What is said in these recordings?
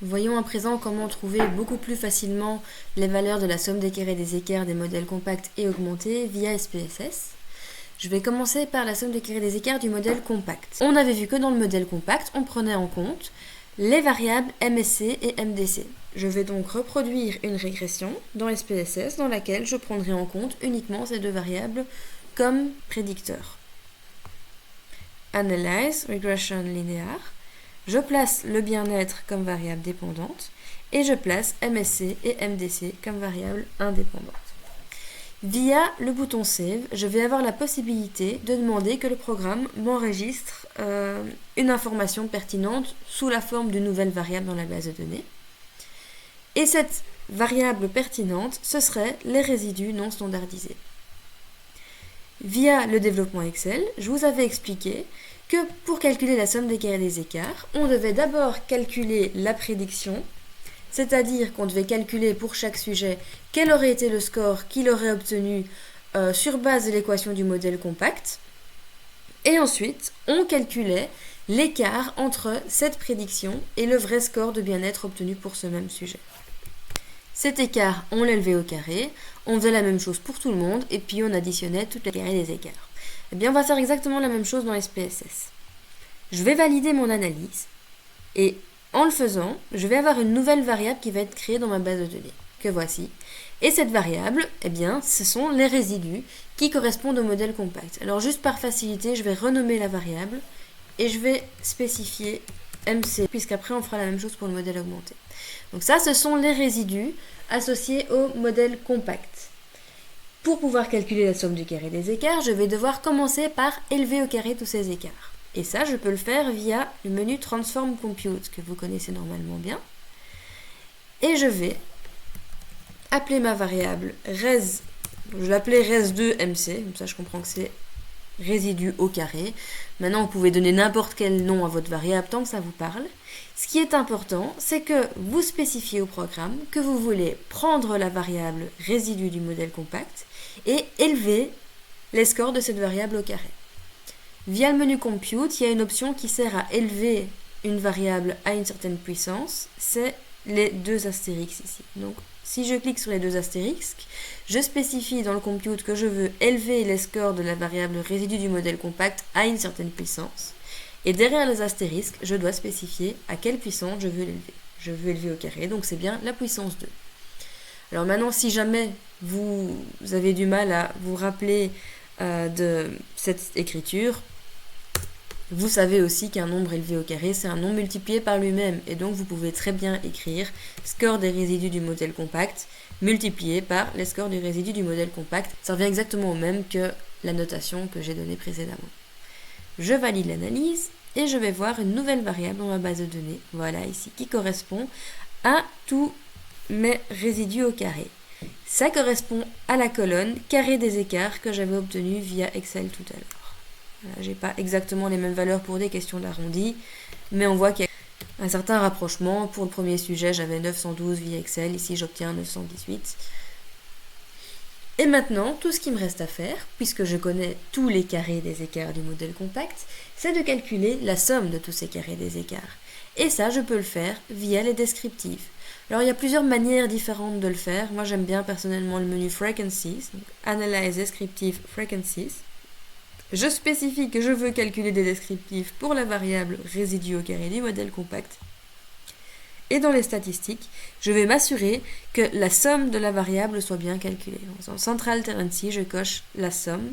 Voyons à présent comment trouver beaucoup plus facilement les valeurs de la somme des carrés des écarts des modèles compacts et augmentés via SPSS. Je vais commencer par la somme des carrés des écarts du modèle compact. On avait vu que dans le modèle compact, on prenait en compte les variables MSC et MDC. Je vais donc reproduire une régression dans SPSS dans laquelle je prendrai en compte uniquement ces deux variables comme prédicteurs. Analyze Regression linéaire. Je place le bien-être comme variable dépendante et je place MSC et MDC comme variables indépendantes. Via le bouton Save, je vais avoir la possibilité de demander que le programme m'enregistre une information pertinente sous la forme d'une nouvelle variable dans la base de données. Et cette variable pertinente, ce serait les résidus non standardisés. Via le développement Excel, je vous avais expliqué que pour calculer la somme des carrés des écarts, on devait d'abord calculer la prédiction, c'est-à-dire qu'on devait calculer pour chaque sujet quel aurait été le score qu'il aurait obtenu sur base de l'équation du modèle compact. Et ensuite, on calculait l'écart entre cette prédiction et le vrai score de bien-être obtenu pour ce même sujet. Cet écart, on l'élevait au carré, on faisait la même chose pour tout le monde, et puis on additionnait toutes les carrés des écarts. Eh bien, on va faire exactement la même chose dans SPSS. Je vais valider mon analyse, et en le faisant, je vais avoir une nouvelle variable qui va être créée dans ma base de données, que voici. Et cette variable, eh bien, ce sont les résidus qui correspondent au modèle compact. Alors, juste par facilité, je vais renommer la variable, et je vais spécifier MC, puisqu'après on fera la même chose pour le modèle augmenté. Donc ça, ce sont les résidus associés au modèle compact. Pour pouvoir calculer la somme du carré des écarts, je vais devoir commencer par élever au carré tous ces écarts. Et ça, je peux le faire via le menu Transform Compute, que vous connaissez normalement bien. Et je vais appeler ma variable res, je l'appelais res2mc, comme ça je comprends que c'est résidu au carré. Maintenant, vous pouvez donner n'importe quel nom à votre variable tant que ça vous parle. Ce qui est important, c'est que vous spécifiez au programme que vous voulez prendre la variable résidu du modèle compact et élever les scores de cette variable au carré. Via le menu Compute, il y a une option qui sert à élever une variable à une certaine puissance, c'est les deux astérisques ici. Donc, si je clique sur les deux astérisques, je spécifie dans le compute que je veux élever les scores de la variable résidu du modèle compact à une certaine puissance. Et derrière les astérisques, je dois spécifier à quelle puissance je veux l'élever. Je veux élever au carré, donc c'est bien la puissance 2. Alors maintenant, si jamais vous avez du mal à vous rappeler de cette écriture, vous savez aussi qu'un nombre élevé au carré, c'est un nombre multiplié par lui-même. Et donc, vous pouvez très bien écrire score des résidus du modèle compact multiplié par les scores du résidu du modèle compact. Ça revient exactement au même que la notation que j'ai donnée précédemment. Je valide l'analyse et je vais voir une nouvelle variable dans ma base de données, voilà ici, qui correspond à tous mes résidus au carré. Ça correspond à la colonne carré des écarts que j'avais obtenu via Excel tout à l'heure. Voilà, j'ai pas exactement les mêmes valeurs pour des questions d'arrondi, mais on voit qu'il y a un certain rapprochement. Pour le premier sujet, j'avais 912 via Excel, ici j'obtiens 918. Et maintenant, tout ce qui me reste à faire, puisque je connais tous les carrés des écarts du modèle compact, c'est de calculer la somme de tous ces carrés des écarts. Et ça, je peux le faire via les descriptifs. Alors, il y a plusieurs manières différentes de le faire. Moi, j'aime bien personnellement le menu Frequencies, donc Analyze Descriptive Frequencies. Je spécifie que je veux calculer des descriptifs pour la variable résidu au carré du modèle compact. Et dans les statistiques, je vais m'assurer que la somme de la variable soit bien calculée. En Central Tendency, je coche la somme,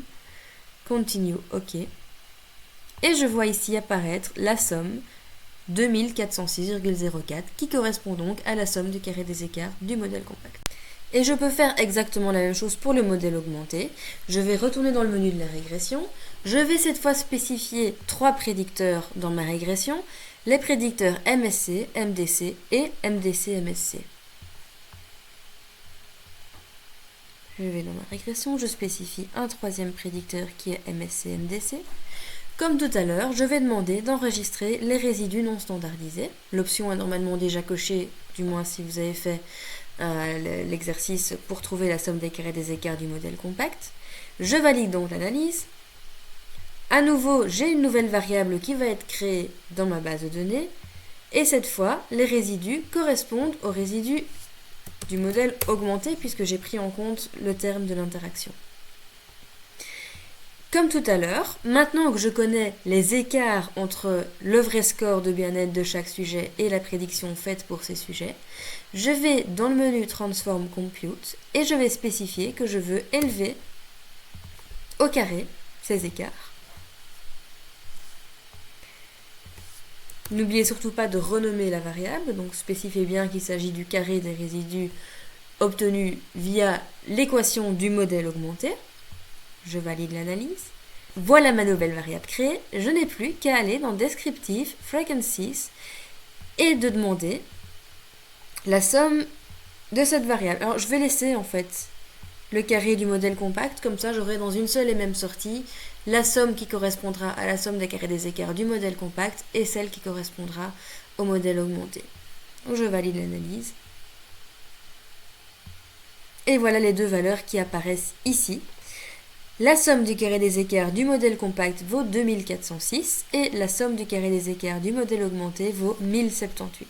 Continue, OK. Et je vois ici apparaître la somme 2406,04 qui correspond donc à la somme du carré des écarts du modèle compact. Et je peux faire exactement la même chose pour le modèle augmenté. Je vais retourner dans le menu de la régression. Je vais cette fois spécifier 3 prédicteurs dans ma régression, les prédicteurs MSC, MDC et MDC-MSC. Je vais dans ma régression, je spécifie un 3e prédicteur qui est MSC-MDC. Comme tout à l'heure, je vais demander d'enregistrer les résidus non standardisés. L'option est normalement déjà cochée, du moins si vous avez fait l'exercice pour trouver la somme des carrés des écarts du modèle compact. Je valide donc l'analyse. À nouveau, j'ai une nouvelle variable qui va être créée dans ma base de données. Et cette fois, les résidus correspondent aux résidus du modèle augmenté puisque j'ai pris en compte le terme de l'interaction. Comme tout à l'heure, maintenant que je connais les écarts entre le vrai score de bien-être de chaque sujet et la prédiction faite pour ces sujets, je vais dans le menu Transform Compute et je vais spécifier que je veux élever au carré ces écarts. N'oubliez surtout pas de renommer la variable, donc spécifiez bien qu'il s'agit du carré des résidus obtenus via l'équation du modèle augmenté. Je valide l'analyse. Voilà ma nouvelle variable créée. Je n'ai plus qu'à aller dans Descriptive Frequencies et de demander la somme de cette variable. Alors je vais laisser en fait le carré du modèle compact, comme ça j'aurai dans une seule et même sortie la somme qui correspondra à la somme des carrés des écarts du modèle compact et celle qui correspondra au modèle augmenté. Donc je valide l'analyse. Et voilà les deux valeurs qui apparaissent ici. La somme du carré des écarts du modèle compact vaut 2406 et la somme du carré des écarts du modèle augmenté vaut 1078.